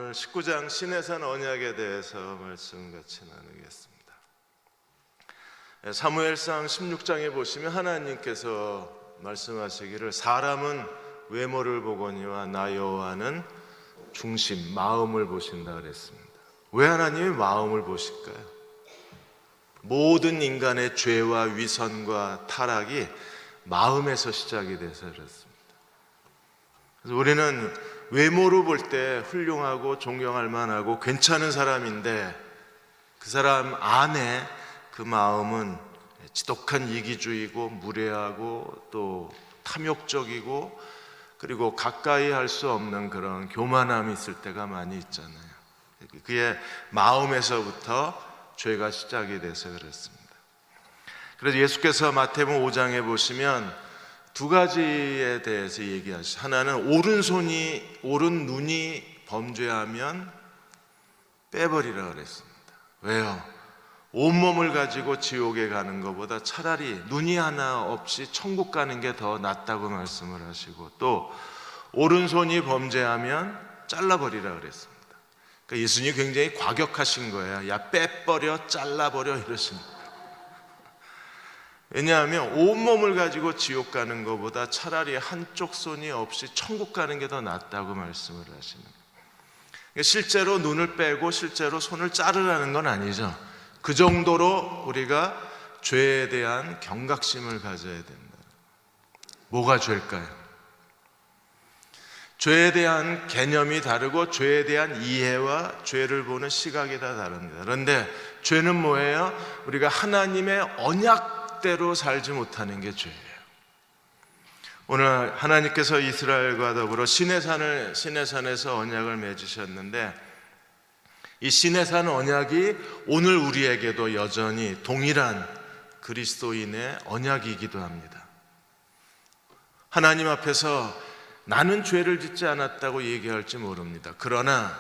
오늘 19장 시내산 언약에 대해서 말씀 같이 나누겠습니다. 사무엘상 16장에 보시면 하나님께서 말씀하시기를 사람은 외모를 보거니와 나 여호와는 중심, 마음을 보신다 그랬습니다. 왜 하나님이 마음을 보실까요? 모든 인간의 죄와 위선과 타락이 마음에서 시작이 돼서 그렇습니다. 그래서 우리는 외모로 볼 때 훌륭하고 존경할 만하고 괜찮은 사람인데 그 사람 안에 그 마음은 지독한 이기주의고 무례하고 또 탐욕적이고 그리고 가까이 할 수 없는 그런 교만함이 있을 때가 많이 있잖아요. 그의 마음에서부터 죄가 시작이 돼서 그렇습니다. 그래서 예수께서 마태복음 5장에 보시면 두 가지에 대해서 얘기하시죠. 하나는 오른 눈이 범죄하면 빼버리라 그랬습니다. 왜요? 온몸을 가지고 지옥에 가는 것보다 차라리 눈이 하나 없이 천국 가는 게 더 낫다고 말씀을 하시고, 또 오른손이 범죄하면 잘라버리라 그랬습니다. 그러니까 예수님이 굉장히 과격하신 거예요. 야, 빼버려, 잘라버려 이러십니다. 왜냐하면 온몸을 가지고 지옥 가는 것보다 차라리 한쪽 손이 없이 천국 가는 게 더 낫다고 말씀을 하시는 거예요. 그러니까 실제로 눈을 빼고 실제로 손을 자르라는 건 아니죠. 그 정도로 우리가 죄에 대한 경각심을 가져야 된다. 뭐가 죄일까요? 죄에 대한 개념이 다르고 죄에 대한 이해와 죄를 보는 시각이 다 다릅니다. 그런데 죄는 뭐예요? 우리가 하나님의 언약대로 살지 못하는 게 죄예요. 오늘 하나님께서 이스라엘과 더불어 시내산에서 언약을 맺으셨는데, 이 시내산 언약이 오늘 우리에게도 여전히 동일한 그리스도인의 언약이기도 합니다. 하나님 앞에서 나는 죄를 짓지 않았다고 얘기할지 모릅니다. 그러나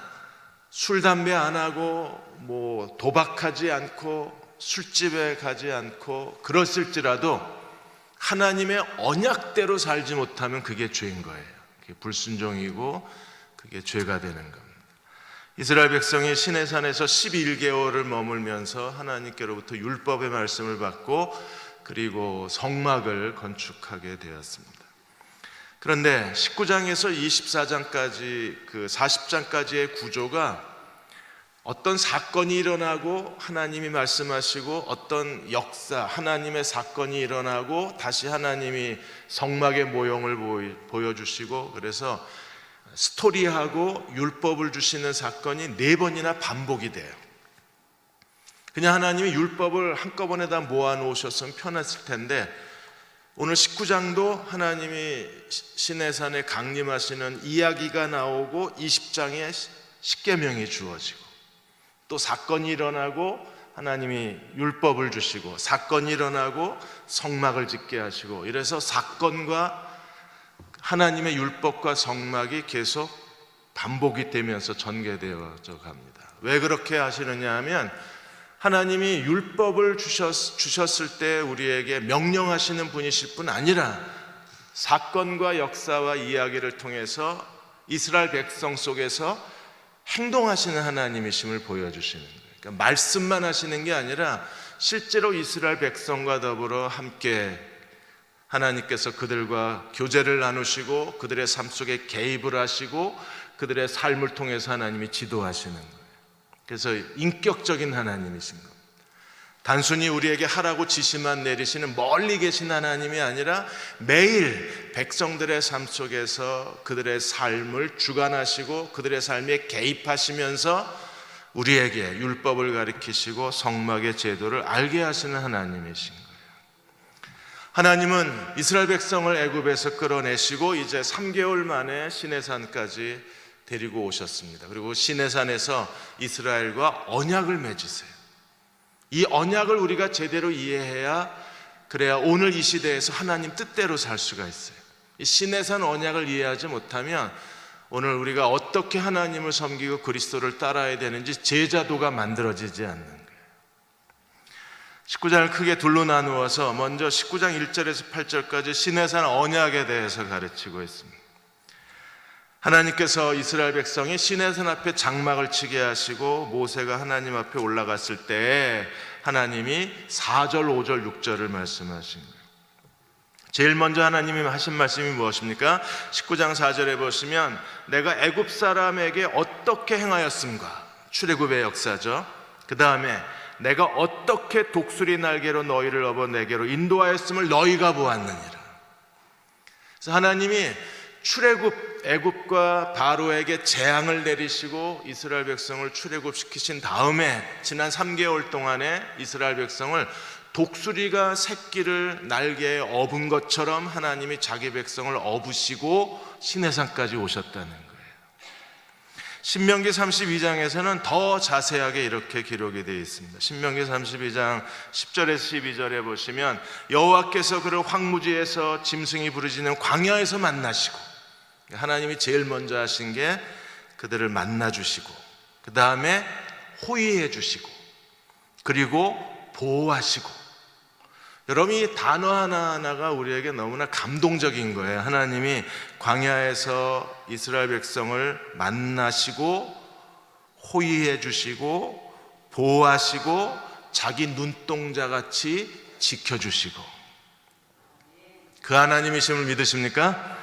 술, 담배 안 하고 도박하지 않고 술집에 가지 않고 그랬을지라도 하나님의 언약대로 살지 못하면 그게 죄인 거예요. 그게 불순종이고 그게 죄가 되는 겁니다. 이스라엘 백성이 시내산에서 11개월을 머물면서 하나님께로부터 율법의 말씀을 받고 그리고 성막을 건축하게 되었습니다. 그런데 19장에서 24장까지 그 40장까지의 구조가 어떤 사건이 일어나고 하나님이 말씀하시고 어떤 역사, 하나님의 사건이 일어나고 다시 하나님이 성막의 모형을 보여주시고, 그래서 스토리하고 율법을 주시는 사건이 4번이나 반복이 돼요. 그냥 하나님이 율법을 한꺼번에 다 모아놓으셨으면 편했을 텐데 오늘 19장도 하나님이 시내산에 강림하시는 이야기가 나오고 20장에 십계명이 주어지고, 또 사건이 일어나고 하나님이 율법을 주시고 사건이 일어나고 성막을 짓게 하시고, 이래서 사건과 하나님의 율법과 성막이 계속 반복이 되면서 전개되어져 갑니다. 왜 그렇게 하시느냐 하면 하나님이 율법을 주셨을 때 우리에게 명령하시는 분이실 뿐 아니라 사건과 역사와 이야기를 통해서 이스라엘 백성 속에서 행동하시는 하나님이심을 보여주시는 거예요. 그러니까 말씀만 하시는 게 아니라 실제로 이스라엘 백성과 더불어 함께 하나님께서 그들과 교제를 나누시고 그들의 삶 속에 개입을 하시고 그들의 삶을 통해서 하나님이 지도하시는 거예요. 그래서 인격적인 하나님이신 겁니다. 단순히 우리에게 하라고 지시만 내리시는 멀리 계신 하나님이 아니라 매일 백성들의 삶 속에서 그들의 삶을 주관하시고 그들의 삶에 개입하시면서 우리에게 율법을 가르치시고 성막의 제도를 알게 하시는 하나님이신 거예요. 하나님은 이스라엘 백성을 애굽에서 끌어내시고 이제 3개월 만에 시내산까지 데리고 오셨습니다. 그리고 시내산에서 이스라엘과 언약을 맺으세요. 이 언약을 우리가 제대로 이해해야, 그래야 오늘 이 시대에서 하나님 뜻대로 살 수가 있어요. 이 시내산 언약을 이해하지 못하면 오늘 우리가 어떻게 하나님을 섬기고 그리스도를 따라야 되는지 제자도가 만들어지지 않는 거예요. 19장을 크게 둘로 나누어서 먼저 19장 1절에서 8절까지 시내산 언약에 대해서 가르치고 있습니다. 하나님께서 이스라엘 백성이 시내산 앞에 장막을 치게 하시고 모세가 하나님 앞에 올라갔을 때 하나님이 4절, 5절, 6절을 말씀하신 거예요. 제일 먼저 하나님이 하신 말씀이 무엇입니까? 19장 4절에 보시면 내가 애굽 사람에게 어떻게 행하였음과, 출애굽의 역사죠. 그 다음에 내가 어떻게 독수리 날개로 너희를 업어 내게로 인도하였음을 너희가 보았느니라. 그래서 하나님이 출애굽, 애굽과 바로에게 재앙을 내리시고 이스라엘 백성을 출애굽시키신 다음에 지난 3개월 동안에 이스라엘 백성을 독수리가 새끼를 날개에 업은 것처럼 하나님이 자기 백성을 업으시고 시내산까지 오셨다는 거예요. 신명기 32장에서는 더 자세하게 이렇게 기록이 되어 있습니다. 신명기 32장 10절에서 12절에 보시면 여호와께서 그를 황무지에서 짐승이 부르짖는 광야에서 만나시고, 하나님이 제일 먼저 하신 게 그들을 만나주시고 그 다음에 호위해 주시고 그리고 보호하시고. 여러분, 이 단어 하나하나가 우리에게 너무나 감동적인 거예요. 하나님이 광야에서 이스라엘 백성을 만나시고 호위해 주시고 보호하시고 자기 눈동자같이 지켜주시고. 그 하나님이심을 믿으십니까?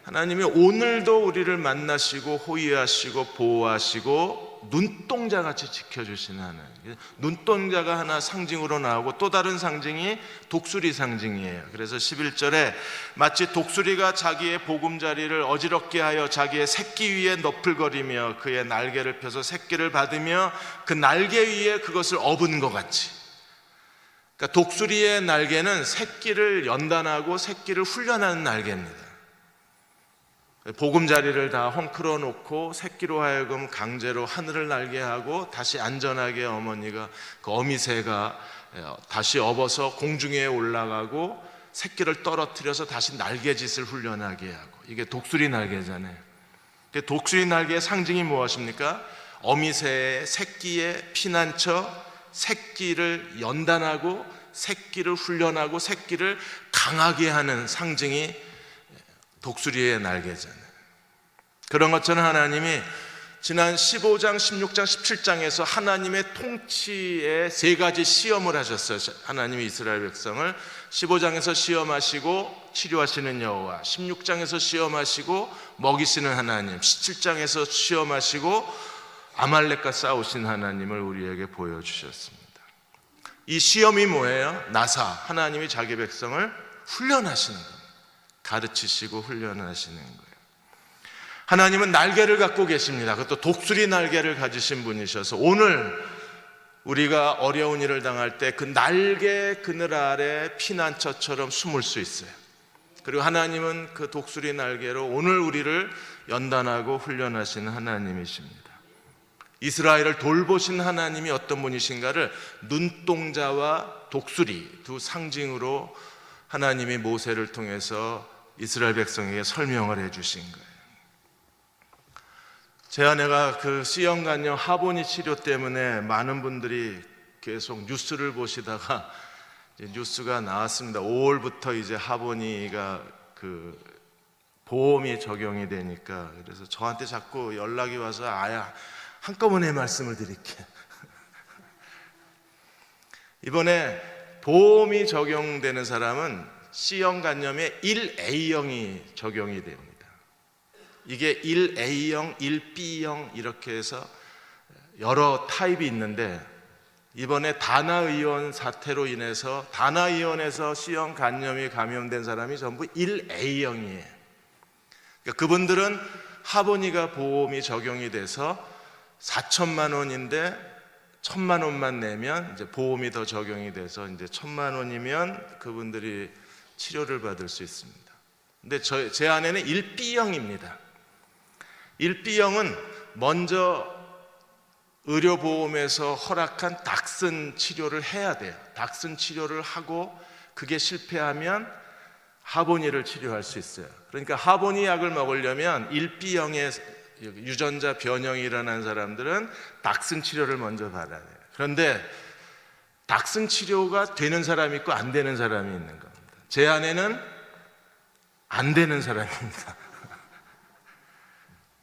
하나님이 오늘도 우리를 만나시고 호위하시고 보호하시고 눈동자같이 지켜주시는 하나님. 눈동자가 하나 상징으로 나오고 또 다른 상징이 독수리 상징이에요. 그래서 11절에 마치 독수리가 자기의 보금자리를 어지럽게 하여 자기의 새끼 위에 너풀거리며 그의 날개를 펴서 새끼를 받으며 그 날개 위에 그것을 업은 것 같이. 그러니까 독수리의 날개는 새끼를 연단하고 새끼를 훈련하는 날개입니다. 보금자리를 다 헝클어 놓고 새끼로 하여금 강제로 하늘을 날게 하고 다시 안전하게 어머니가, 그 어미새가 다시 업어서 공중에 올라가고 새끼를 떨어뜨려서 다시 날개짓을 훈련하게 하고. 이게 독수리 날개잖아요. 독수리 날개의 상징이 무엇입니까? 어미새의 새끼의 피난처, 새끼를 연단하고 새끼를 훈련하고 새끼를 강하게 하는 상징이 독수리의 날개잖아요. 그런 것처럼 하나님이 지난 15장, 16장, 17장에서 하나님의 통치의 세 가지 시험을 하셨어요. 하나님이 이스라엘 백성을 15장에서 시험하시고 치료하시는 여호와, 16장에서 시험하시고 먹이시는 하나님, 17장에서 시험하시고 아말렉과 싸우신 하나님을 우리에게 보여주셨습니다. 이 시험이 뭐예요? 나사, 하나님이 자기 백성을 훈련하시는 겁니다. 가르치시고 훈련하시는 거예요. 하나님은 날개를 갖고 계십니다. 그것도 독수리 날개를 가지신 분이셔서 오늘 우리가 어려운 일을 당할 때 그 날개 그늘 아래 피난처처럼 숨을 수 있어요. 그리고 하나님은 그 독수리 날개로 오늘 우리를 연단하고 훈련하시는 하나님이십니다. 이스라엘을 돌보신 하나님이 어떤 분이신가를 눈동자와 독수리 두 상징으로 하나님이 모세를 통해서 이스라엘 백성에게 설명을 해주신 거예요. 제 아내가 그 C형간염 하보니 치료 때문에 많은 분들이 계속 뉴스를 보시다가 이제 뉴스가 나왔습니다. 5월부터 이제 하보니가 그 보험이 적용이 되니까. 그래서 저한테 자꾸 연락이 와서 아야 한꺼번에 말씀을 드릴게. 이번에 보험이 적용되는 사람은 C형 간염에 1A형이 적용이 됩니다. 이게 1A형, 1B형 이렇게 해서 여러 타입이 있는데 이번에 다나 의원 사태로 인해서 다나 의원에서 C형 간염이 감염된 사람이 전부 1A형이에요. 그러니까 그분들은 하보니가 보험이 적용이 돼서 4천만 원인데 1,000만 원만 내면 이제 보험이 더 적용이 돼서 이제 1,000만 원이면 그분들이 치료를 받을 수 있습니다. 근데 제 아내는 1B형입니다. 1B형은 먼저 의료보험에서 허락한 닥슨 치료를 해야 돼요. 닥슨 치료를 하고 그게 실패하면 하보니를 치료할 수 있어요. 그러니까 하보니 약을 먹으려면 1B형의 유전자 변형이 일어난 사람들은 닥슨 치료를 먼저 받아야 돼요. 그런데 닥슨 치료가 되는 사람이 있고 안 되는 사람이 있는 겁니다. 제 아내는 안 되는 사람입니다.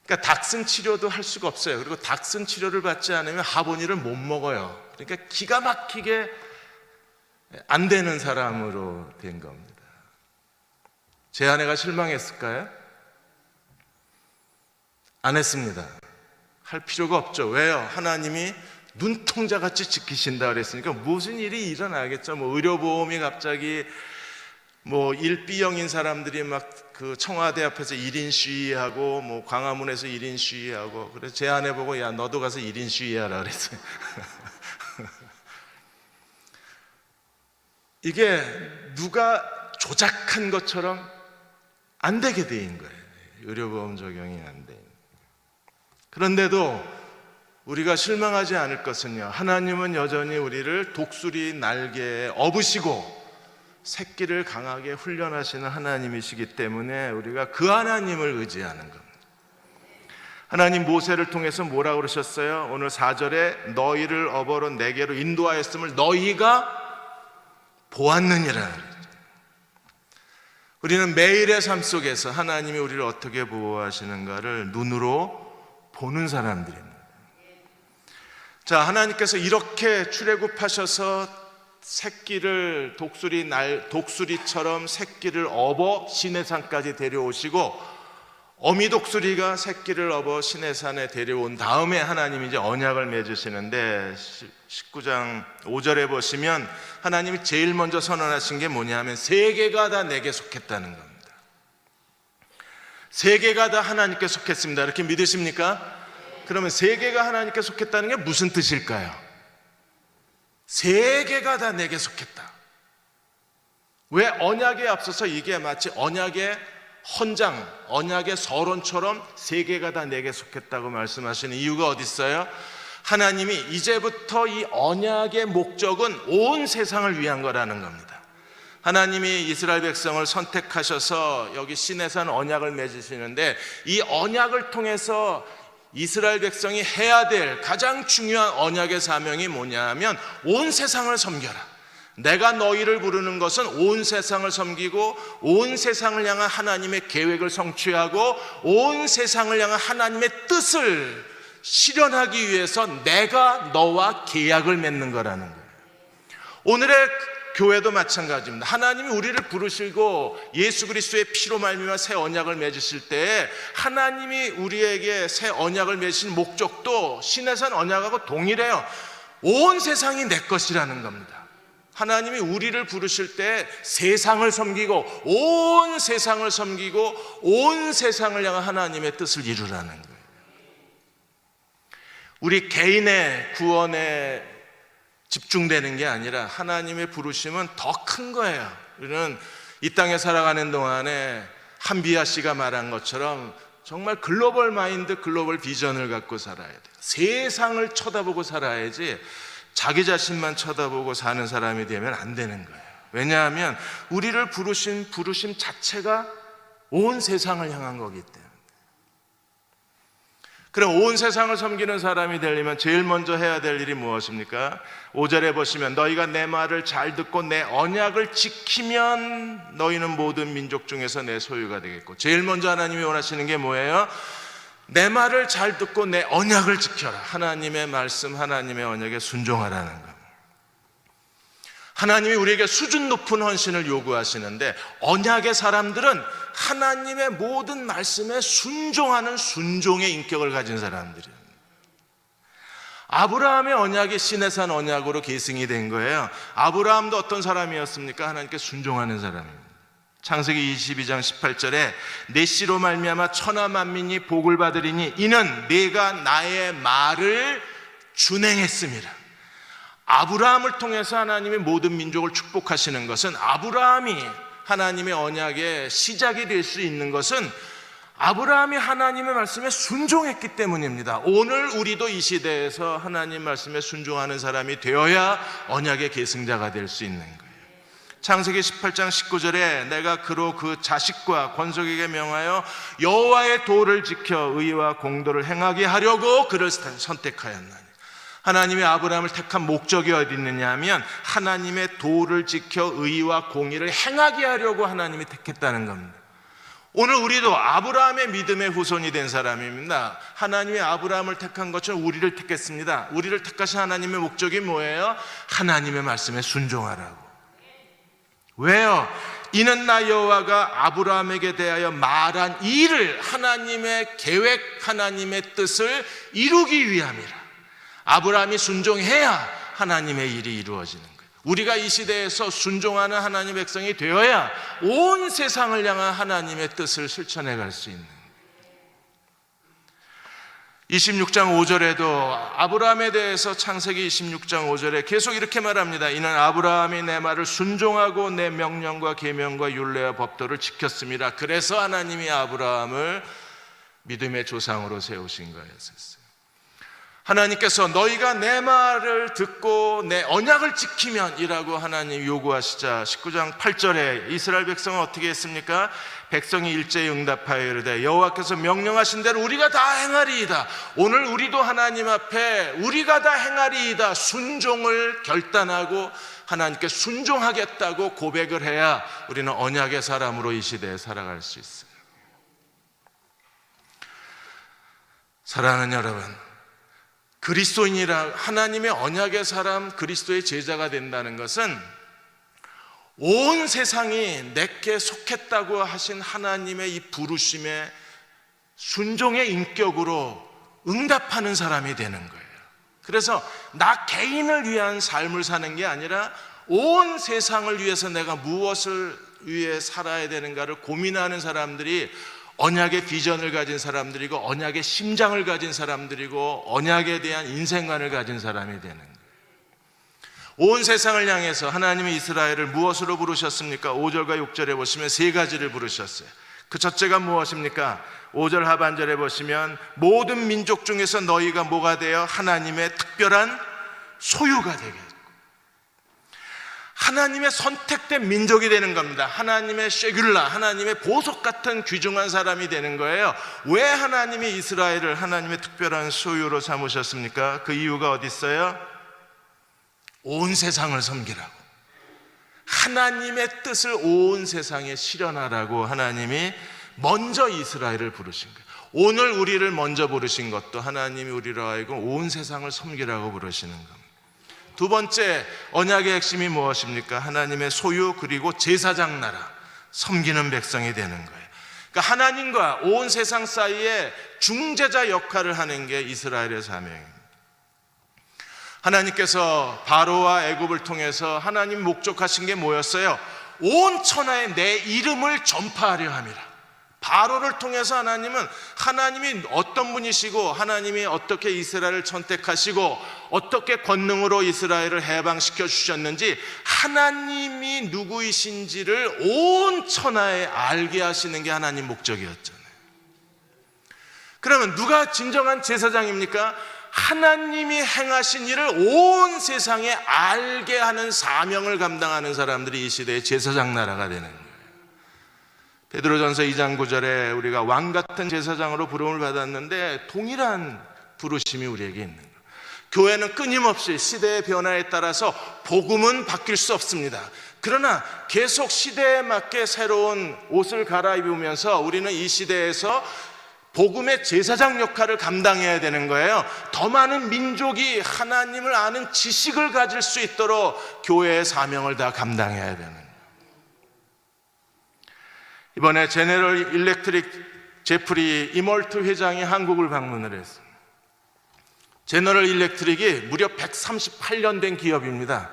그러니까 닥슨 치료도 할 수가 없어요. 그리고 닥슨 치료를 받지 않으면 하보니를 못 먹어요. 그러니까 기가 막히게 안 되는 사람으로 된 겁니다. 제 아내가 실망했을까요? 안 했습니다. 할 필요가 없죠. 왜요? 하나님이 눈동자같이 지키신다 그랬으니까 무슨 일이 일어나겠죠. 뭐 의료보험이 갑자기 뭐 일비형인 사람들이 막 그 청와대 앞에서 1인 시위하고 뭐 광화문에서 1인 시위하고, 그래서 제 아내 보고 야 너도 가서 1인 시위하라 그랬어요. 이게 누가 조작한 것처럼 안 되게 된 거예요. 의료보험 적용이 안 돼. 그런데도 우리가 실망하지 않을 것은요, 하나님은 여전히 우리를 독수리 날개에 업으시고 새끼를 강하게 훈련하시는 하나님이시기 때문에 우리가 그 하나님을 의지하는 겁니다. 하나님 모세를 통해서 뭐라고 그러셨어요? 오늘 4절에 너희를 업어로 내게로 인도하였음을 너희가 보았느니라. 우리는 매일의 삶 속에서 하나님이 우리를 어떻게 보호하시는가를 눈으로 보는 사람들입니다. 자, 하나님께서 이렇게 출애굽하셔서 새끼를 독수리처럼 새끼를 업어 시내산까지 데려오시고, 어미 독수리가 새끼를 업어 시내산에 데려온 다음에 하나님이 이제 언약을 맺으시는데 19장 5절에 보시면 하나님이 제일 먼저 선언하신 게 뭐냐 하면 세계가 다 내게 속했다는 겁니다. 세계가 다 하나님께 속했습니다. 이렇게 믿으십니까? 그러면 세계가 하나님께 속했다는 게 무슨 뜻일까요? 세계가 다 내게 속했다. 왜? 언약에 앞서서 이게 마치 언약의 헌장, 언약의 서론처럼 세계가 다 내게 속했다고 말씀하시는 이유가 어디 있어요? 하나님이 이제부터 이 언약의 목적은 온 세상을 위한 거라는 겁니다. 하나님이 이스라엘 백성을 선택하셔서 여기 시내산 언약을 맺으시는데, 이 언약을 통해서 이스라엘 백성이 해야 될 가장 중요한 언약의 사명이 뭐냐 하면 온 세상을 섬겨라. 내가 너희를 부르는 것은 온 세상을 섬기고 온 세상을 향한 하나님의 계획을 성취하고 온 세상을 향한 하나님의 뜻을 실현하기 위해서 내가 너와 계약을 맺는 거라는 거예요. 오늘의 교회도 마찬가지입니다. 하나님이 우리를 부르시고 예수 그리스도의 피로 말미암아 새 언약을 맺으실 때 하나님이 우리에게 새 언약을 맺으신 목적도 시내산 언약하고 동일해요. 온 세상이 내 것이라는 겁니다. 하나님이 우리를 부르실 때 세상을 섬기고 온 세상을 섬기고 온 세상을 향한 하나님의 뜻을 이루라는 거예요. 우리 개인의 구원에 집중되는 게 아니라 하나님의 부르심은 더 큰 거예요. 우리는 이 땅에 살아가는 동안에 한비아 씨가 말한 것처럼 정말 글로벌 마인드, 글로벌 비전을 갖고 살아야 돼요. 세상을 쳐다보고 살아야지 자기 자신만 쳐다보고 사는 사람이 되면 안 되는 거예요. 왜냐하면 우리를 부르신 부르심 자체가 온 세상을 향한 거기 때문에. 그럼 온 세상을 섬기는 사람이 되려면 제일 먼저 해야 될 일이 무엇입니까? 5절에 보시면 너희가 내 말을 잘 듣고 내 언약을 지키면 너희는 모든 민족 중에서 내 소유가 되겠고, 제일 먼저 하나님이 원하시는 게 뭐예요? 내 말을 잘 듣고 내 언약을 지켜라. 하나님의 말씀, 하나님의 언약에 순종하라는 겁니다. 하나님이 우리에게 수준 높은 헌신을 요구하시는데, 언약의 사람들은 하나님의 모든 말씀에 순종하는 순종의 인격을 가진 사람들이에요. 아브라함의 언약이 시내산 언약으로 계승이 된 거예요. 아브라함도 어떤 사람이었습니까? 하나님께 순종하는 사람입니다. 창세기 22장 18절에 내 씨로 말미암아 천하 만민이 복을 받으리니 이는 내가 나의 말을 준행했음이라. 아브라함을 통해서 하나님이 모든 민족을 축복하시는 것은, 아브라함이 하나님의 언약의 시작이 될 수 있는 것은 아브라함이 하나님의 말씀에 순종했기 때문입니다. 오늘 우리도 이 시대에서 하나님 말씀에 순종하는 사람이 되어야 언약의 계승자가 될 수 있는 거예요. 창세기 18장 19절에 내가 그로 그 자식과 권속에게 명하여 여호와의 도를 지켜 의와 공도를 행하게 하려고 그를 선택하였나니. 하나님이 아브라함을 택한 목적이 어디 있느냐 하면 하나님의 도를 지켜 의와 공의를 행하게 하려고 하나님이 택했다는 겁니다. 오늘 우리도 아브라함의 믿음의 후손이 된 사람입니다. 하나님이 아브라함을 택한 것처럼 우리를 택했습니다. 우리를 택하신 하나님의 목적이 뭐예요? 하나님의 말씀에 순종하라고. 왜요? 이는 나 여호와가 아브라함에게 대하여 말한 일을, 하나님의 계획, 하나님의 뜻을 이루기 위함이라. 아브라함이 순종해야 하나님의 일이 이루어지는 거예요. 우리가 이 시대에서 순종하는 하나님의 백성이 되어야 온 세상을 향한 하나님의 뜻을 실천해 갈 수 있는 거예요. 26장 5절에도 아브라함에 대해서 창세기 26장 5절에 계속 이렇게 말합니다. 이는 아브라함이 내 말을 순종하고 내 명령과 계명과 율례와 법도를 지켰습니다. 그래서 하나님이 아브라함을 믿음의 조상으로 세우신 거였어요. 하나님께서 너희가 내 말을 듣고 내 언약을 지키면 이라고 하나님 요구하시자 19장 8절에 이스라엘 백성은 어떻게 했습니까? 백성이 일제히 응답하여 이르되 여호와께서 명령하신 대로 우리가 다 행하리이다. 오늘 우리도 하나님 앞에 우리가 다 행하리이다 순종을 결단하고 하나님께 순종하겠다고 고백을 해야 우리는 언약의 사람으로 이 시대에 살아갈 수 있어요. 사랑하는 여러분, 그리스도인이라 하나님의 언약의 사람, 그리스도의 제자가 된다는 것은 온 세상이 내게 속했다고 하신 하나님의 이 부르심에 순종의 인격으로 응답하는 사람이 되는 거예요. 그래서 나 개인을 위한 삶을 사는 게 아니라 온 세상을 위해서 내가 무엇을 위해 살아야 되는가를 고민하는 사람들이 언약의 비전을 가진 사람들이고 언약의 심장을 가진 사람들이고 언약에 대한 인생관을 가진 사람이 되는 거예요. 온 세상을 향해서 하나님이 이스라엘을 무엇으로 부르셨습니까? 5절과 6절에 보시면 세 가지를 부르셨어요. 그 첫째가 무엇입니까? 5절 하반절에 보시면 모든 민족 중에서 너희가 뭐가 되어 하나님의 특별한 소유가 되게, 하나님의 선택된 민족이 되는 겁니다. 하나님의 쉐귤라, 하나님의 보석 같은 귀중한 사람이 되는 거예요. 왜 하나님이 이스라엘을 하나님의 특별한 소유로 삼으셨습니까? 그 이유가 어디 있어요? 온 세상을 섬기라고, 하나님의 뜻을 온 세상에 실현하라고 하나님이 먼저 이스라엘을 부르신 거예요. 오늘 우리를 먼저 부르신 것도 하나님이 우리로 하여금 온 세상을 섬기라고 부르시는 겁니다. 두 번째 언약의 핵심이 무엇입니까? 하나님의 소유, 그리고 제사장 나라, 섬기는 백성이 되는 거예요. 그러니까 하나님과 온 세상 사이에 중재자 역할을 하는 게 이스라엘의 사명입니다. 하나님께서 바로와 애굽을 통해서 하나님 목적하신 게 뭐였어요? 온 천하에 내 이름을 전파하려 함이라. 바로를 통해서 하나님은 하나님이 어떤 분이시고 하나님이 어떻게 이스라엘을 선택하시고 어떻게 권능으로 이스라엘을 해방시켜 주셨는지 하나님이 누구이신지를 온 천하에 알게 하시는 게 하나님 목적이었잖아요. 그러면 누가 진정한 제사장입니까? 하나님이 행하신 일을 온 세상에 알게 하는 사명을 감당하는 사람들이 이 시대의 제사장 나라가 되는 거예요. 베드로전서 2장 9절에 우리가 왕 같은 제사장으로 부름을 받았는데 동일한 부르심이 우리에게 있는 거예요. 교회는 끊임없이 시대의 변화에 따라서 복음은 바뀔 수 없습니다. 그러나 계속 시대에 맞게 새로운 옷을 갈아입으면서 우리는 이 시대에서 복음의 제사장 역할을 감당해야 되는 거예요. 더 많은 민족이 하나님을 아는 지식을 가질 수 있도록 교회의 사명을 다 감당해야 되는 거예요. 이번에 제너럴 일렉트릭 제프리 이멀트 회장이 한국을 방문을 했습니다. 제너럴 일렉트릭이 무려 138년 된 기업입니다.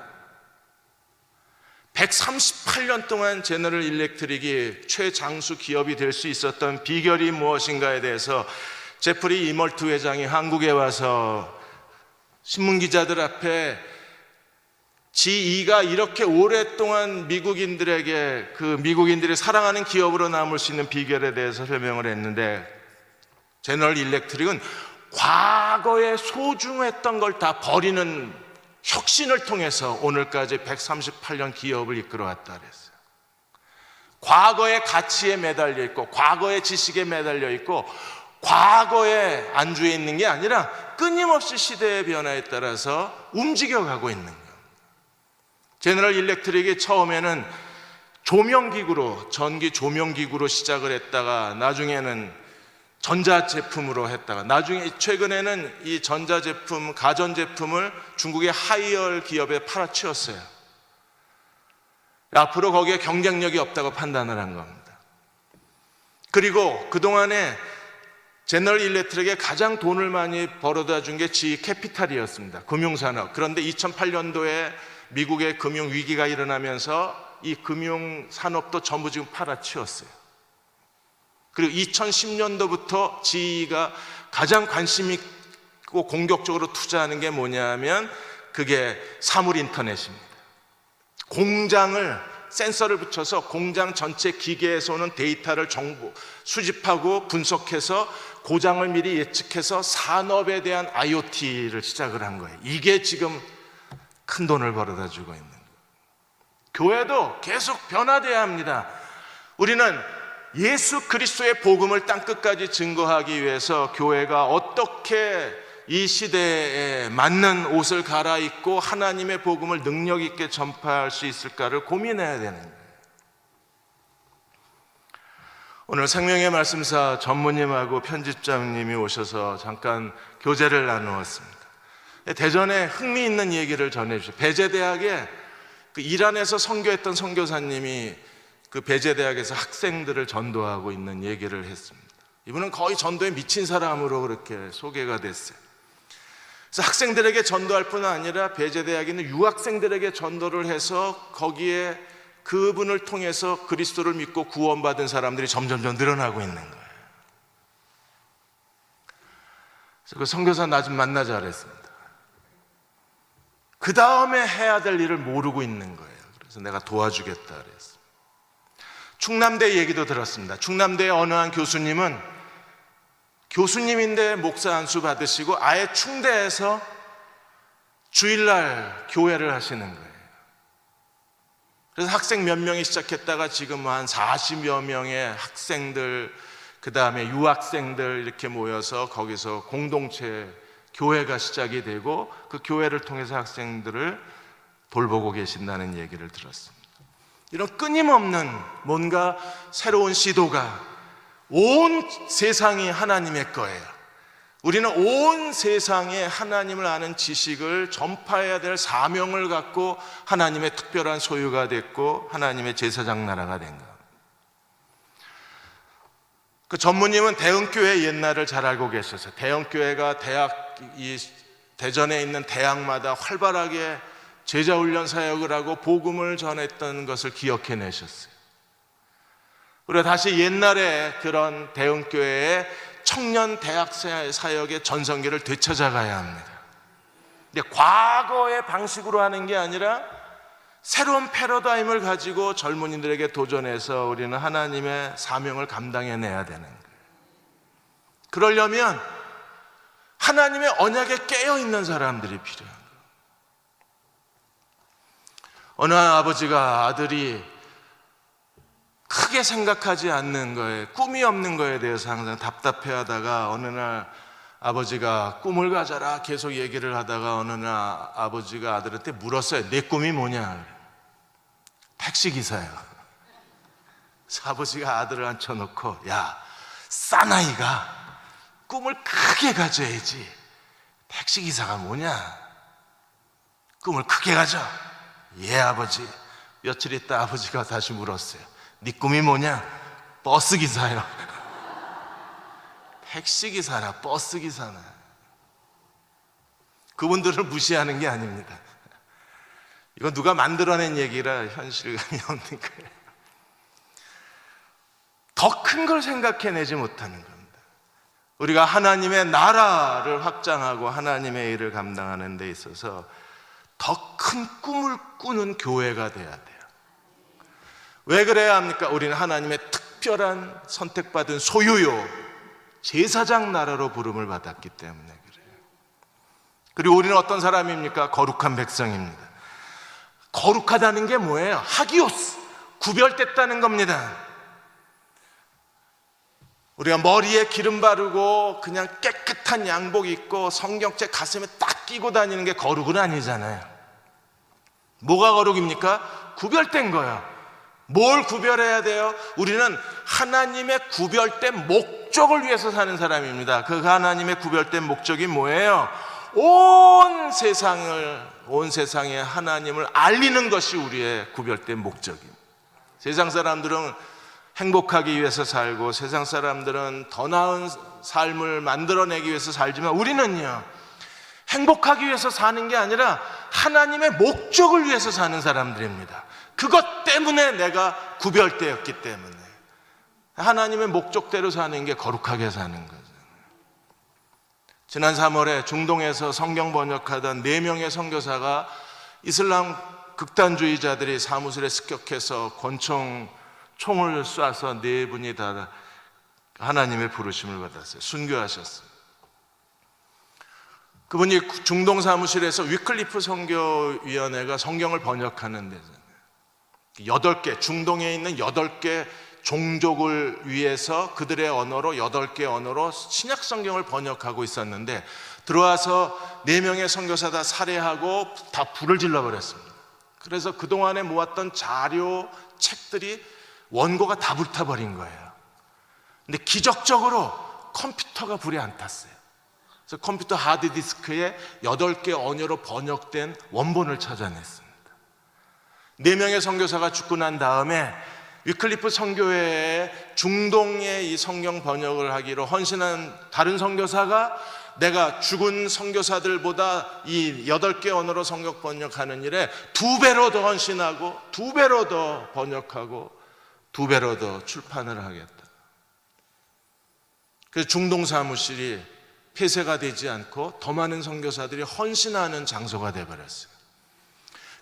138년 동안 제너럴 일렉트릭이 최장수 기업이 될 수 있었던 비결이 무엇인가에 대해서 제프리 이멀트 회장이 한국에 와서 신문기자들 앞에 지2가 이렇게 오랫동안 미국인들에게 그 미국인들이 사랑하는 기업으로 남을 수 있는 비결에 대해서 설명을 했는데, 제너럴 일렉트릭은 과거에 소중했던 걸 다 버리는 혁신을 통해서 오늘까지 138년 기업을 이끌어왔다 그랬어요. 과거의 가치에 매달려 있고 과거의 지식에 매달려 있고 과거에 안주해 있는 게 아니라 끊임없이 시대의 변화에 따라서 움직여가고 있는 거예요. 제너럴 일렉트릭이 처음에는 조명기구로, 전기 조명기구로 시작을 했다가 나중에는 전자제품으로 했다가 나중에 최근에는 이 전자제품, 가전제품을 중국의 하이얼 기업에 팔아치웠어요. 앞으로 거기에 경쟁력이 없다고 판단을 한 겁니다. 그리고 그동안에 제너럴 일렉트릭에 가장 돈을 많이 벌어다 준 게 GE 캐피탈이었습니다. 금융산업. 그런데 2008년도에 미국의 금융위기가 일어나면서 이 금융산업도 전부 지금 팔아치웠어요. 그리고 2010년도부터 GE가 가장 관심 있고 공격적으로 투자하는 게 뭐냐면 그게 사물 인터넷입니다. 공장을 센서를 붙여서 공장 전체 기계에서 오는 데이터를 수집하고 분석해서 고장을 미리 예측해서 산업에 대한 IoT를 시작을 한 거예요. 이게 지금 큰 돈을 벌어다 주고 있는 거예요. 교회도 계속 변화돼야 합니다. 우리는 예수 그리스도의 복음을 땅끝까지 증거하기 위해서 교회가 어떻게 이 시대에 맞는 옷을 갈아입고 하나님의 복음을 능력 있게 전파할 수 있을까를 고민해야 되는 거예요. 오늘 생명의 말씀사 전무님하고 편집장님이 오셔서 잠깐 교제를 나누었습니다. 대전에 흥미있는 얘기를 전해주세요. 배제대학에 그 이란에서 선교했던 선교사님이 그 배제대학에서 학생들을 전도하고 있는 얘기를 했습니다. 이분은 거의 전도에 미친 사람으로 그렇게 소개가 됐어요. 그래서 학생들에게 전도할 뿐 아니라 배제대학에 있는 유학생들에게 전도를 해서 거기에 그분을 통해서 그리스도를 믿고 구원받은 사람들이 점점점 늘어나고 있는 거예요. 그래서 그 선교사 나 좀 만나자 그랬습니다. 그 다음에 해야 될 일을 모르고 있는 거예요. 그래서 내가 도와주겠다 그랬습니다. 충남대 얘기도 들었습니다. 충남대의 어느 한 교수님은 교수님인데 목사 안수 받으시고 아예 충대에서 주일날 교회를 하시는 거예요. 그래서 학생 몇 명이 시작했다가 지금 한 40여 명의 학생들, 그 다음에 유학생들 이렇게 모여서 거기서 공동체 교회가 시작이 되고 그 교회를 통해서 학생들을 돌보고 계신다는 얘기를 들었습니다. 이런 끊임없는 뭔가 새로운 시도가 온 세상이 하나님의 거예요. 우리는 온 세상에 하나님을 아는 지식을 전파해야 될 사명을 갖고 하나님의 특별한 소유가 됐고 하나님의 제사장 나라가 된 것. 그 전무님은 대흥교회 옛날을 잘 알고 계셔서 대흥교회가 대전에 있는 대학마다 활발하게 제자훈련 사역을 하고 복음을 전했던 것을 기억해내셨어요. 그리고 다시 옛날에 그런 대흥교회의 청년 대학 사역의 전성기를 되찾아가야 합니다. 근데 과거의 방식으로 하는 게 아니라 새로운 패러다임을 가지고 젊은이들에게 도전해서 우리는 하나님의 사명을 감당해내야 되는 거예요. 그러려면 하나님의 언약에 깨어있는 사람들이 필요한 거예요. 어느 아버지가 아들이 크게 생각하지 않는 거에, 꿈이 없는 거에 대해서 항상 답답해하다가 어느 날 아버지가 꿈을 가져라 계속 얘기를 하다가 어느 날 아버지가 아들한테 물었어요. 내 꿈이 뭐냐? 택시기사예요. 그래서 아버지가 아들을 앉혀놓고 야, 사나이가 꿈을 크게 가져야지 택시기사가 뭐냐? 꿈을 크게 가져. 예 아버지. 며칠 있다 아버지가 다시 물었어요. 네 꿈이 뭐냐? 버스기사요. 택시기사나 버스기사나. 그분들을 무시하는 게 아닙니다. 이건 누가 만들어낸 얘기라 현실감이 없는 거예요. 더 큰 걸 생각해내지 못하는 겁니다. 우리가 하나님의 나라를 확장하고 하나님의 일을 감당하는 데 있어서 더 큰 꿈을 꾸는 교회가 돼야 돼요. 왜 그래야 합니까? 우리는 하나님의 특별한 선택받은 소유요 제사장 나라로 부름을 받았기 때문에 그래요. 그리고 우리는 어떤 사람입니까? 거룩한 백성입니다. 거룩하다는 게 뭐예요? 하기오스, 구별됐다는 겁니다. 우리가 머리에 기름 바르고 그냥 깨끗한 양복 입고 성경책 가슴에 딱 끼고 다니는 게 거룩은 아니잖아요. 뭐가 거룩입니까? 구별된 거예요. 뭘 구별해야 돼요? 우리는 하나님의 구별된 목적을 위해서 사는 사람입니다. 그 하나님의 구별된 목적이 뭐예요? 온 세상에 하나님을 알리는 것이 우리의 구별된 목적입니다. 세상 사람들은 행복하기 위해서 살고, 세상 사람들은 더 나은 삶을 만들어내기 위해서 살지만, 우리는요, 행복하기 위해서 사는 게 아니라 하나님의 목적을 위해서 사는 사람들입니다. 그것 때문에 내가 구별되었기 때문에 하나님의 목적대로 사는 게 거룩하게 사는 거죠. 지난 3월에 중동에서 성경 번역하던 4명의 선교사가 이슬람 극단주의자들이 사무실에 습격해서 총을 쏴서 4분이 다 하나님의 부르심을 받았어요. 순교하셨어요. 그분이 중동 사무실에서 위클리프 선교위원회가 성경을 번역하는 데잖아요. 8개, 중동에 있는 8개 종족을 위해서 그들의 언어로 8개 언어로 신약 성경을 번역하고 있었는데, 들어와서 4명의 선교사 다 살해하고 다 불을 질러버렸습니다. 그래서 그동안에 모았던 자료, 책들이 원고가 다 불타버린 거예요. 근데 기적적으로 컴퓨터가 불이 안 탔어요. 그래서 컴퓨터 하드디스크에 8개 언어로 번역된 원본을 찾아냈습니다. 4명의 선교사가 죽고 난 다음에 위클리프 선교회에 중동의 이 성경 번역을 하기로 헌신한 다른 선교사가 내가 죽은 선교사들보다 이 8개 언어로 성경 번역하는 일에 2배로 더 헌신하고 2배로 더 번역하고 2배로 더 출판을 하겠다. 그래서 중동 사무실이 폐쇄가 되지 않고 더 많은 선교사들이 헌신하는 장소가 되어버렸어요.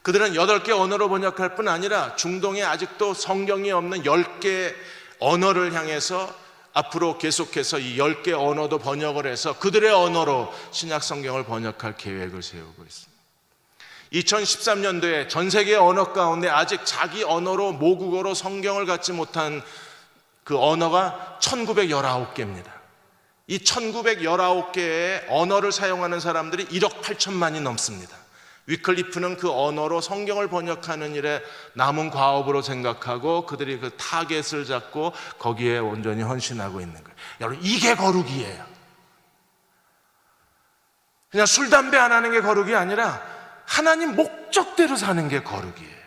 그들은 8개 언어로 번역할 뿐 아니라 중동에 아직도 성경이 없는 10개 언어를 향해서 앞으로 계속해서 이 10개 언어도 번역을 해서 그들의 언어로 신약 성경을 번역할 계획을 세우고 있습니다. 2013년도에 전 세계 언어 가운데 아직 자기 언어로 모국어로 성경을 갖지 못한 그 언어가 1919개입니다. 이 1919개의 언어를 사용하는 사람들이 1억 8천만이 넘습니다. 위클리프는 그 언어로 성경을 번역하는 일에 남은 과업으로 생각하고 그들이 그 타겟을 잡고 거기에 온전히 헌신하고 있는 거예요. 여러분, 이게 거룩이에요. 그냥 술, 담배 안 하는 게 거룩이 아니라 하나님 목적대로 사는 게 거룩이에요.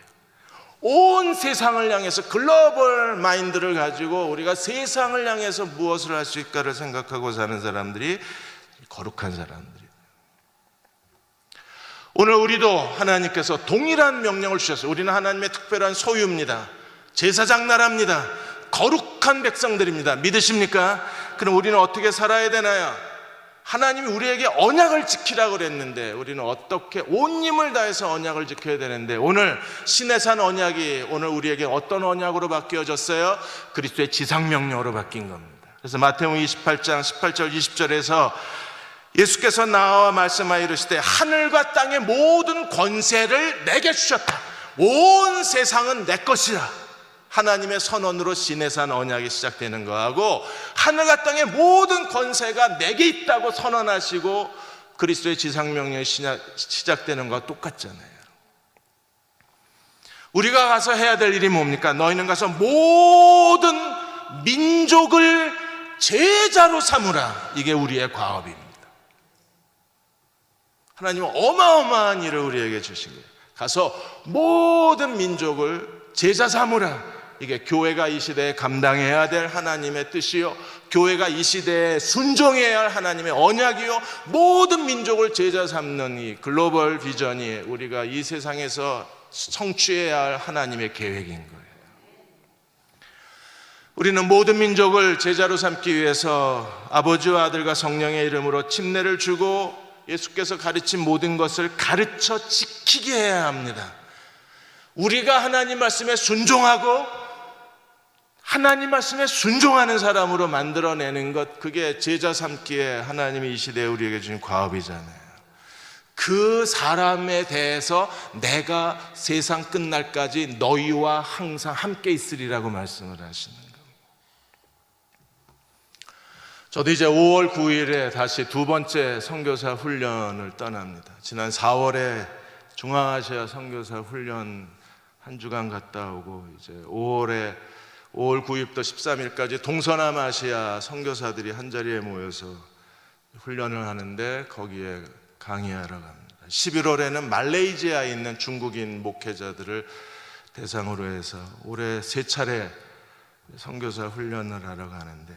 온 세상을 향해서 글로벌 마인드를 가지고 우리가 세상을 향해서 무엇을 할 수 있을까를 생각하고 사는 사람들이 거룩한 사람들이에요. 오늘 우리도 하나님께서 동일한 명령을 주셨어요. 우리는 하나님의 특별한 소유입니다. 제사장 나라입니다. 거룩한 백성들입니다. 믿으십니까? 그럼 우리는 어떻게 살아야 되나요? 하나님이 우리에게 언약을 지키라고 그랬는데 우리는 어떻게 온 힘을 다해서 언약을 지켜야 되는데, 오늘 시내산 언약이 오늘 우리에게 어떤 언약으로 바뀌어졌어요? 그리스도의 지상명령으로 바뀐 겁니다. 그래서 마태복음 28장 18절 20절에서 예수께서 나와 말씀하여 이르시되 하늘과 땅의 모든 권세를 내게 주셨다. 온 세상은 내 것이라. 하나님의 선언으로 시내산 언약이 시작되는 거하고, 하늘과 땅의 모든 권세가 내게 있다고 선언하시고 그리스도의 지상명령이 시작되는 거와 똑같잖아요. 우리가 가서 해야 될 일이 뭡니까? 너희는 가서 모든 민족을 제자로 삼으라. 이게 우리의 과업입니다. 하나님은 어마어마한 일을 우리에게 주신 거예요. 가서 모든 민족을 제자 삼으라. 이게 교회가 이 시대에 감당해야 될 하나님의 뜻이요, 교회가 이 시대에 순종해야 할 하나님의 언약이요, 모든 민족을 제자 삼는 이 글로벌 비전이 우리가 이 세상에서 성취해야 할 하나님의 계획인 거예요. 우리는 모든 민족을 제자로 삼기 위해서 아버지와 아들과 성령의 이름으로 침례를 주고 예수께서 가르친 모든 것을 가르쳐 지키게 해야 합니다. 우리가 하나님 말씀에 순종하고 하나님 말씀에 순종하는 사람으로 만들어내는 것, 그게 제자 삼기에 하나님이 이 시대에 우리에게 주신 과업이잖아요. 그 사람에 대해서 내가 세상 끝날까지 너희와 항상 함께 있으리라고 말씀을 하시는 겁니다. 저도 이제 5월 9일에 다시 2번째 선교사 훈련을 떠납니다. 지난 4월에 중앙아시아 선교사 훈련 한 주간 갔다 오고 이제 5월 9일부터 13일까지 동서남아시아 선교사들이 한 자리에 모여서 훈련을 하는데 거기에 강의하러 갑니다. 11월에는 말레이시아에 있는 중국인 목회자들을 대상으로 해서 올해 3차례 선교사 훈련을 하러 가는데,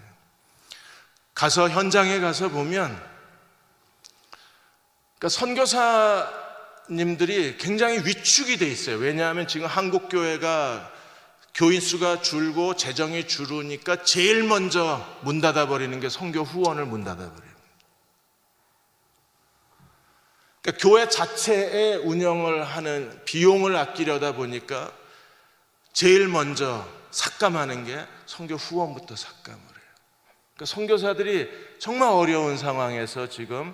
가서 현장에 가서 보면 그러니까 선교사님들이 굉장히 위축이 돼 있어요. 왜냐하면 지금 한국 교회가 교인 수가 줄고 재정이 줄으니까 제일 먼저 문 닫아버리는 게 선교 후원을 문 닫아버려요. 그러니까 교회 자체의 운영을 하는 비용을 아끼려다 보니까 제일 먼저 삭감하는 게 선교 후원부터 삭감을 해요. 그러니까 선교사들이 정말 어려운 상황에서 지금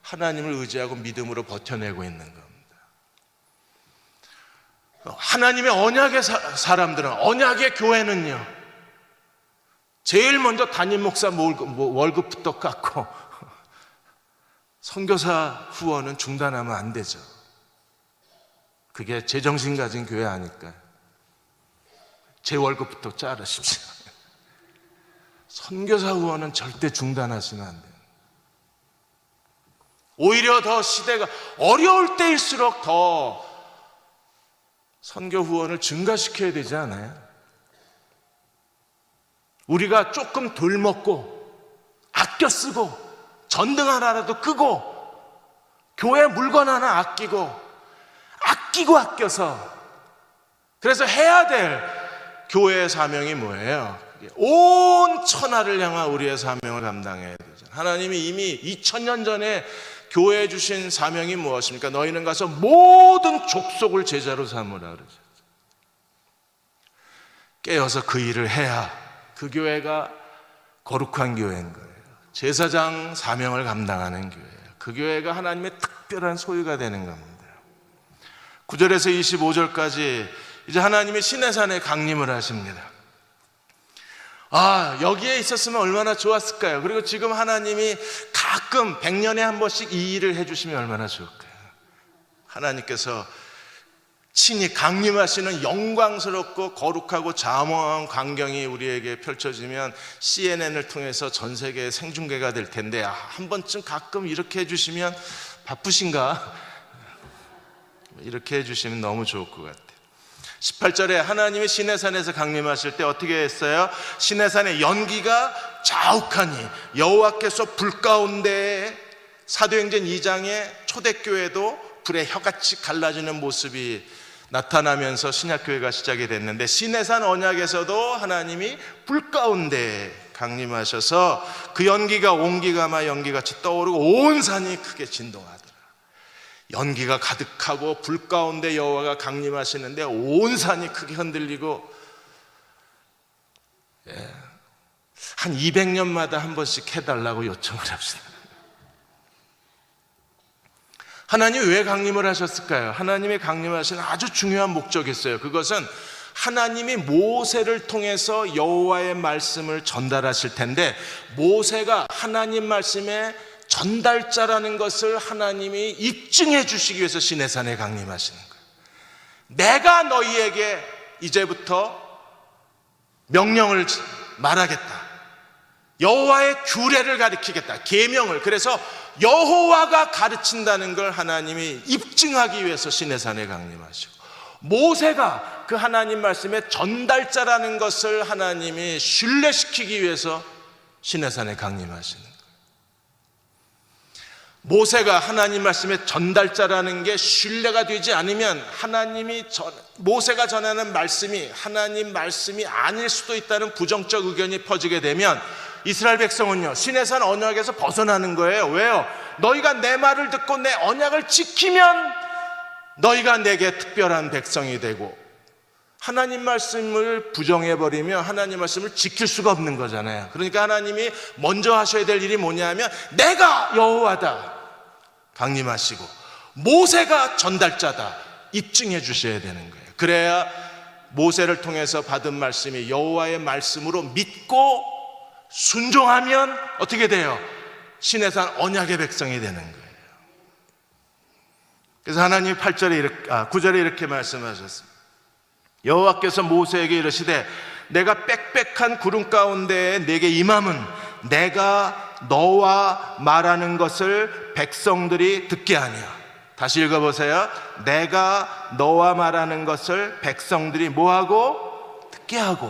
하나님을 의지하고 믿음으로 버텨내고 있는 겁니다. 하나님의 언약의 사람들은, 언약의 교회는요, 제일 먼저 담임 목사 월급부터 깎고 선교사 후원은 중단하면 안 되죠. 그게 제정신 가진 교회 아닐까요? 제 월급부터 자르십시오. 선교사 후원은 절대 중단하시면 안 돼요. 오히려 더 시대가 어려울 때일수록 더 선교 후원을 증가시켜야 되지 않아요? 우리가 조금 덜 먹고 아껴 쓰고 전등 하나라도 끄고 교회 물건 하나 아끼고 아껴서, 그래서 해야 될 교회의 사명이 뭐예요? 온 천하를 향한 우리의 사명을 감당해야 되죠. 하나님이 이미 2000년 전에 교회에 주신 사명이 무엇입니까? 너희는 가서 모든 족속을 제자로 삼으라 그러죠. 깨어서 그 일을 해야 그 교회가 거룩한 교회인 거예요. 제사장 사명을 감당하는 교회예요. 그 교회가 하나님의 특별한 소유가 되는 겁니다. 9절에서 25절까지 이제 하나님이 시내산에 강림을 하십니다. 여기에 있었으면 얼마나 좋았을까요? 그리고 지금 하나님이 가끔 100년에 한 번씩 이 일을 해주시면 얼마나 좋을까요? 하나님께서 친히 강림하시는 영광스럽고 거룩하고 장엄한 광경이 우리에게 펼쳐지면 CNN을 통해서 전 세계에 생중계가 될 텐데, 한 번쯤 가끔 이렇게 해주시면, 바쁘신가? 이렇게 해주시면 너무 좋을 것 같아요. 18절에 하나님이 시내산에서 강림하실 때 어떻게 했어요? 시내산의 연기가 자욱하니 여호와께서 불 가운데, 사도행전 2장에 초대교회도 불에 혀같이 갈라지는 모습이 나타나면서 신약교회가 시작이 됐는데, 시내산 언약에서도 하나님이 불 가운데 강림하셔서 그 연기가 온기가마 연기같이 떠오르고 온 산이 크게 진동하더라. 연기가 가득하고 불 가운데 여호와가 강림하시는데 온 산이 크게 흔들리고, 한 200년마다 한 번씩 해달라고 요청을 합시다. 하나님이 왜 강림을 하셨을까요? 하나님이 강림하시는 아주 중요한 목적이 있어요. 그것은 하나님이 모세를 통해서 여호와의 말씀을 전달하실 텐데, 모세가 하나님 말씀의 전달자라는 것을 하나님이 입증해 주시기 위해서 시내산에 강림하시는 거예요. 내가 너희에게 이제부터 명령을 말하겠다. 여호와의 규례를 가르치겠다. 계명을. 그래서 여호와가 가르친다는 걸 하나님이 입증하기 위해서 시내산에 강림하시고, 모세가 그 하나님 말씀의 전달자라는 것을 하나님이 신뢰시키기 위해서 시내산에 강림하시는 거예요. 모세가 하나님 말씀의 전달자라는 게 신뢰가 되지 않으면, 모세가 전하는 말씀이 하나님 말씀이 아닐 수도 있다는 부정적 의견이 퍼지게 되면 이스라엘 백성은요, 시내산 언약에서 벗어나는 거예요. 왜요? 너희가 내 말을 듣고 내 언약을 지키면 너희가 내게 특별한 백성이 되고, 하나님 말씀을 부정해버리면 하나님 말씀을 지킬 수가 없는 거잖아요. 그러니까 하나님이 먼저 하셔야 될 일이 뭐냐면, 내가 여호와다 강림하시고 모세가 전달자다 입증해 주셔야 되는 거예요. 그래야 모세를 통해서 받은 말씀이 여호와의 말씀으로 믿고 순종하면 어떻게 돼요? 시내산 언약의 백성이 되는 거예요. 그래서 하나님이 9절에 이렇게 말씀하셨습니다. 여호와께서 모세에게 이르시되 내가 빽빽한 구름 가운데에 내게 임함은 내가 너와 말하는 것을 백성들이 듣게 하냐. 다시 읽어보세요. 내가 너와 말하는 것을 백성들이 뭐하고? 듣게 하고.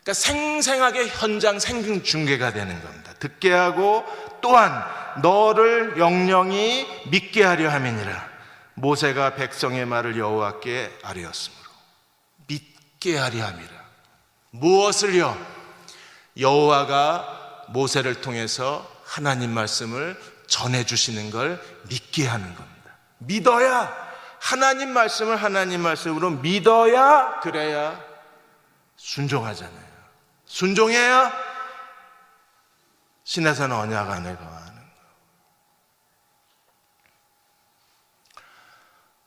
그러니까 생생하게 현장 생중계가 되는 겁니다. 듣게 하고 또한 너를 영영히 믿게 하려 함이니라. 모세가 백성의 말을 여호와께 아뢰었으므로 믿게 하려 함이라. 무엇을요? 여호와가 모세를 통해서 하나님 말씀을 전해주시는 걸 믿게 하는 겁니다. 믿어야, 하나님 말씀을 하나님 말씀으로 믿어야, 그래야 순종하잖아요. 순종해야 시내산 언약 안에 거하는 거예요.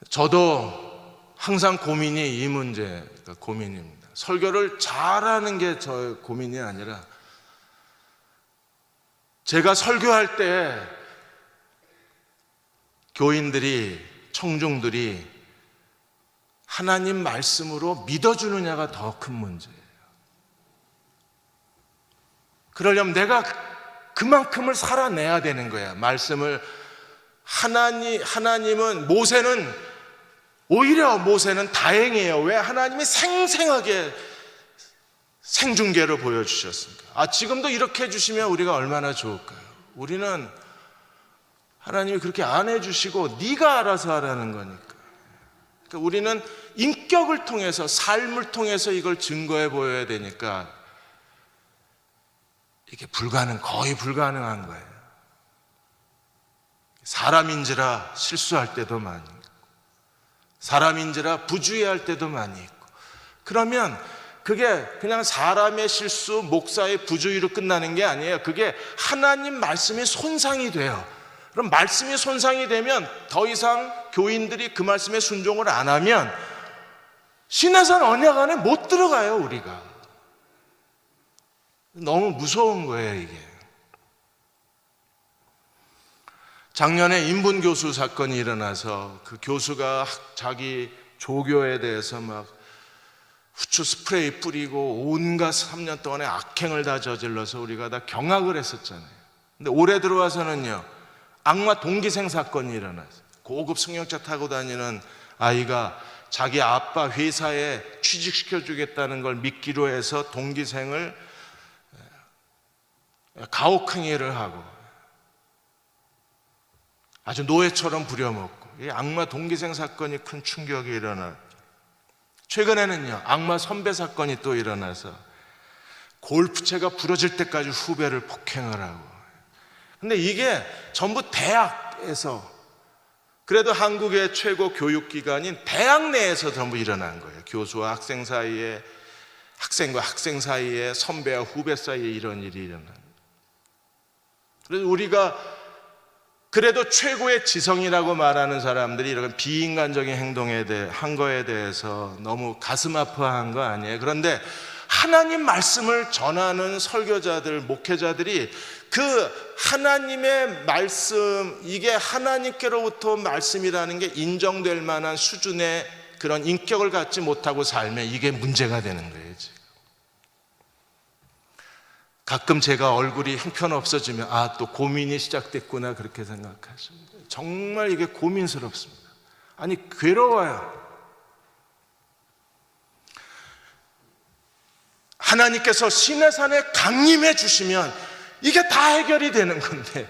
저도 항상 고민이 이 문제가 고민입니다. 설교를 잘하는 게 저의 고민이 아니라 제가 설교할 때 교인들이, 청중들이 하나님 말씀으로 믿어주느냐가 더 큰 문제예요. 그러려면 내가 그만큼을 살아내야 되는 거야. 말씀을 하나님은 오히려 모세는 다행이에요. 왜? 하나님이 생생하게 생중계로 보여주셨습니까? 지금도 이렇게 해주시면 우리가 얼마나 좋을까요? 우리는 하나님이 그렇게 안 해주시고 네가 알아서 하라는 거니까. 그러니까 우리는 인격을 통해서, 삶을 통해서 이걸 증거해 보여야 되니까 이게 거의 불가능한 거예요. 사람인지라 실수할 때도 많이 있고, 사람인지라 부주의할 때도 많이 있고, 그러면 그게 그냥 사람의 실수, 목사의 부주의로 끝나는 게 아니에요. 그게 하나님 말씀이 손상이 돼요. 그럼 말씀이 손상이 되면 더 이상 교인들이 그 말씀에 순종을 안 하면 시내산 언약 안에 못 들어가요, 우리가. 너무 무서운 거예요, 이게. 작년에 인분교수 사건이 일어나서 그 교수가 자기 조교에 대해서 막 후추 스프레이 뿌리고 온갖 3년 동안의 악행을 다 저질러서 우리가 다 경악을 했었잖아요. 근데 올해 들어와서는요, 악마 동기생 사건이 일어났어요. 고급 승용차 타고 다니는 아이가 자기 아빠 회사에 취직시켜주겠다는 걸 믿기로 해서 동기생을 가혹행위를 하고 아주 노예처럼 부려먹고, 이 악마 동기생 사건이 큰 충격이 일어나. 최근에는요, 악마 선배 사건이 또 일어나서 골프채가 부러질 때까지 후배를 폭행을 하고. 근데 이게 전부 대학에서, 그래도 한국의 최고 교육기관인 대학 내에서 전부 일어난 거예요. 교수와 학생 사이에, 학생과 학생 사이에, 선배와 후배 사이에 이런 일이 일어난. 그래서 우리가 그래도 최고의 지성이라고 말하는 사람들이 이런 비인간적인 행동에 대해 한 거에 대해서 너무 가슴 아파한 거 아니에요? 그런데 하나님 말씀을 전하는 설교자들, 목회자들이 그 하나님의 말씀, 이게 하나님께로부터 말씀이라는 게 인정될 만한 수준의 그런 인격을 갖지 못하고 살면 이게 문제가 되는 거예요, 지금. 가끔 제가 얼굴이 형편없어지면 또 고민이 시작됐구나, 그렇게 생각하십니다. 정말 이게 고민스럽습니다. 아니, 괴로워요. 하나님께서 시내산에 강림해 주시면 이게 다 해결이 되는 건데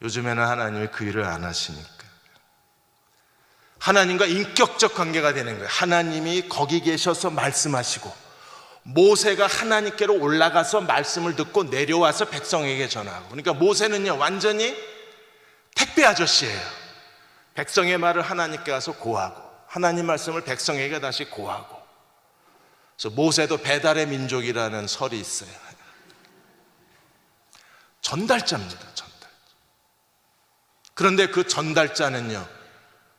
요즘에는 하나님이 그 일을 안 하시니까 하나님과 인격적 관계가 되는 거예요. 하나님이 거기 계셔서 말씀하시고 모세가 하나님께로 올라가서 말씀을 듣고 내려와서 백성에게 전하고. 그러니까 모세는요, 완전히 택배 아저씨예요. 백성의 말을 하나님께 가서 고하고 하나님 말씀을 백성에게 다시 고하고. 그래서 모세도 배달의 민족이라는 설이 있어요. 전달자입니다, 전달. 그런데 그 전달자는요,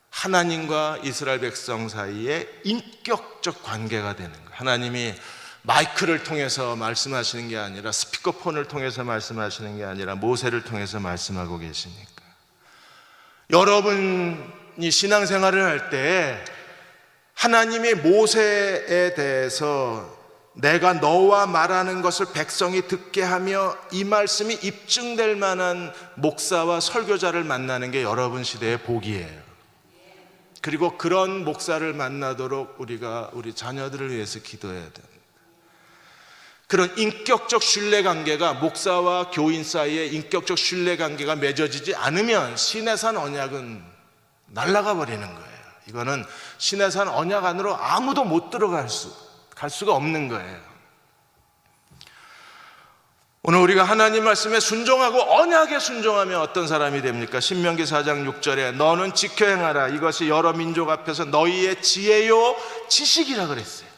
하나님과 이스라엘 백성 사이에 인격적 관계가 되는 거예요. 하나님이 마이크를 통해서 말씀하시는 게 아니라, 스피커폰을 통해서 말씀하시는 게 아니라 모세를 통해서 말씀하고 계시니까. 여러분 여러분이 신앙생활을 할 때 하나님이 모세에 대해서 내가 너와 말하는 것을 백성이 듣게 하며 이 말씀이 입증될 만한 목사와 설교자를 만나는 게 여러분 시대의 복이에요. 그리고 그런 목사를 만나도록 우리가 우리 자녀들을 위해서 기도해야 됩니다. 그런 인격적 신뢰관계가, 목사와 교인 사이에 인격적 신뢰관계가 맺어지지 않으면 시내산 언약은 날아가 버리는 거예요. 이거는 시내산 언약 안으로 아무도 못 갈 수가 없는 거예요. 오늘 우리가 하나님 말씀에 순종하고 언약에 순종하면 어떤 사람이 됩니까? 신명기 4장 6절에 너는 지켜 행하라. 이것이 여러 민족 앞에서 너희의 지혜요 지식이라 그랬어요.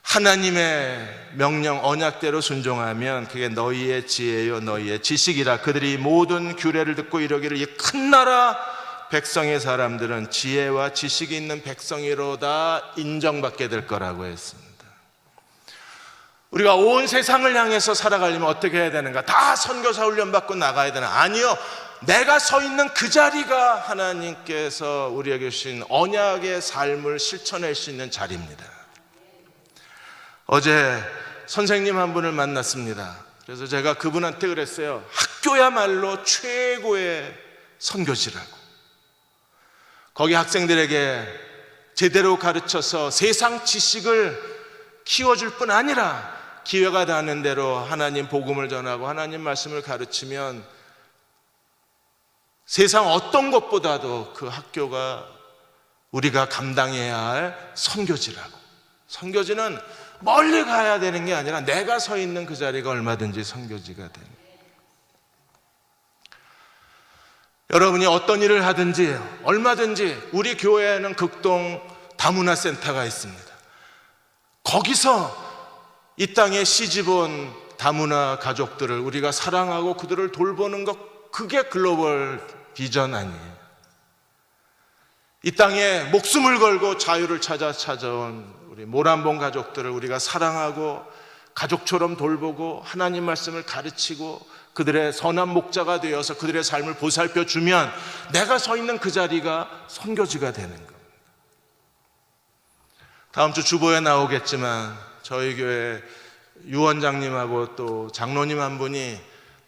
하나님의 명령 언약대로 순종하면 그게 너희의 지혜요 너희의 지식이라. 그들이 모든 규례를 듣고 이러기를 이 큰 나라 백성의 사람들은 지혜와 지식이 있는 백성이로다 인정받게 될 거라고 했습니다. 우리가 온 세상을 향해서 살아가려면 어떻게 해야 되는가? 다 선교사 훈련 받고 나가야 되나? 아니요. 내가 서 있는 그 자리가 하나님께서 우리에게 주신 언약의 삶을 실천할 수 있는 자리입니다. 어제 선생님 한 분을 만났습니다. 그래서 제가 그분한테 그랬어요. 학교야말로 최고의 선교지라고. 거기 학생들에게 제대로 가르쳐서 세상 지식을 키워줄 뿐 아니라 기회가 닿는 대로 하나님 복음을 전하고 하나님 말씀을 가르치면 세상 어떤 것보다도 그 학교가 우리가 감당해야 할 선교지라고. 선교지는 멀리 가야 되는 게 아니라 내가 서 있는 그 자리가 얼마든지 선교지가 되는. 여러분이 어떤 일을 하든지 얼마든지 우리 교회에는 극동 다문화센터가 있습니다. 거기서 이 땅에 시집온 다문화 가족들을 우리가 사랑하고 그들을 돌보는 것, 그게 글로벌 비전 아니에요. 이 땅에 목숨을 걸고 자유를 찾아온 우리 모란봉 가족들을 우리가 사랑하고 가족처럼 돌보고 하나님 말씀을 가르치고 그들의 선한 목자가 되어서 그들의 삶을 보살펴 주면 내가 서 있는 그 자리가 선교지가 되는 겁니다. 다음 주 주보에 나오겠지만 저희 교회 유원장님하고 또 장로님 한 분이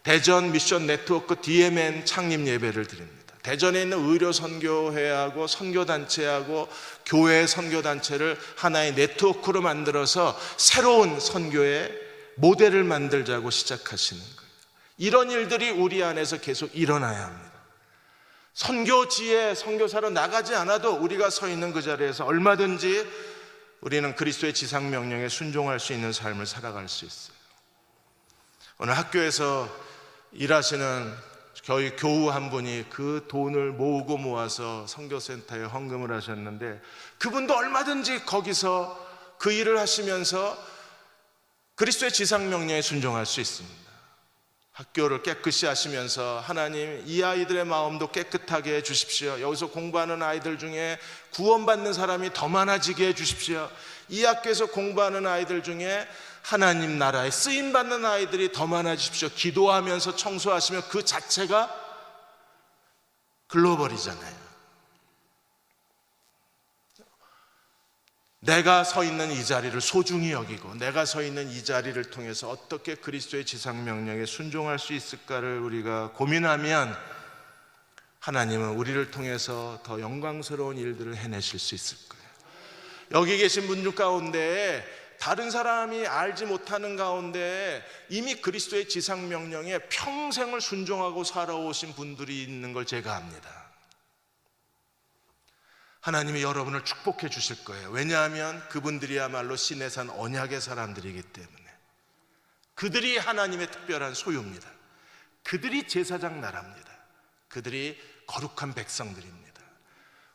대전 미션 네트워크 DMN 창립 예배를 드립니다. 대전에 있는 의료 선교회하고 선교단체하고 교회 선교단체를 하나의 네트워크로 만들어서 새로운 선교의 모델을 만들자고 시작하시는 거예요. 이런 일들이 우리 안에서 계속 일어나야 합니다. 선교지에 선교사로 나가지 않아도 우리가 서 있는 그 자리에서 얼마든지 우리는 그리스도의 지상명령에 순종할 수 있는 삶을 살아갈 수 있어요. 오늘 학교에서 일하시는 저희 교우 한 분이 그 돈을 모아서 선교센터에 헌금을 하셨는데 그분도 얼마든지 거기서 그 일을 하시면서 그리스도의 지상명령에 순종할 수 있습니다. 학교를 깨끗이 하시면서 하나님 이 아이들의 마음도 깨끗하게 해 주십시오. 여기서 공부하는 아이들 중에 구원받는 사람이 더 많아지게 해 주십시오. 이 학교에서 공부하는 아이들 중에 하나님 나라에 쓰임받는 아이들이 더 많아지십시오. 기도하면서 청소하시면 그 자체가 글로벌이잖아요. 내가 서 있는 이 자리를 소중히 여기고 내가 서 있는 이 자리를 통해서 어떻게 그리스도의 지상명령에 순종할 수 있을까를 우리가 고민하면 하나님은 우리를 통해서 더 영광스러운 일들을 해내실 수 있을 거예요. 여기 계신 분들 가운데 다른 사람이 알지 못하는 가운데 이미 그리스도의 지상명령에 평생을 순종하고 살아오신 분들이 있는 걸 제가 압니다. 하나님이 여러분을 축복해 주실 거예요. 왜냐하면 그분들이야말로 시내산 언약의 사람들이기 때문에 그들이 하나님의 특별한 소유입니다. 그들이 제사장 나라입니다. 그들이 거룩한 백성들입니다.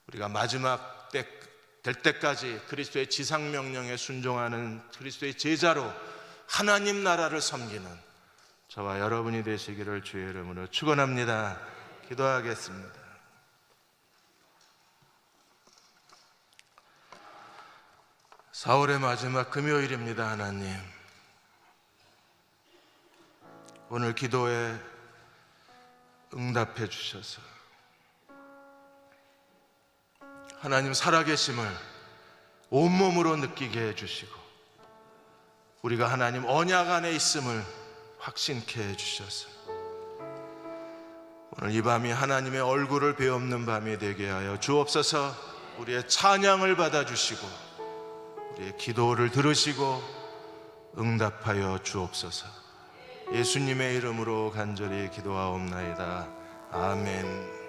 우리가 마지막 때 될 때까지 그리스도의 지상명령에 순종하는 그리스도의 제자로 하나님 나라를 섬기는 저와 여러분이 되시기를 주의 이름으로 축원합니다. 기도하겠습니다. 4월의 마지막 금요일입니다. 하나님, 오늘 기도에 응답해 주셔서 하나님 살아계심을 온몸으로 느끼게 해주시고 우리가 하나님 언약 안에 있음을 확신케 해주셔서 오늘 이 밤이 하나님의 얼굴을 베없는 밤이 되게 하여 주옵소서. 우리의 찬양을 받아주시고 우리의 기도를 들으시고 응답하여 주옵소서. 예수님의 이름으로 간절히 기도하옵나이다. 아멘.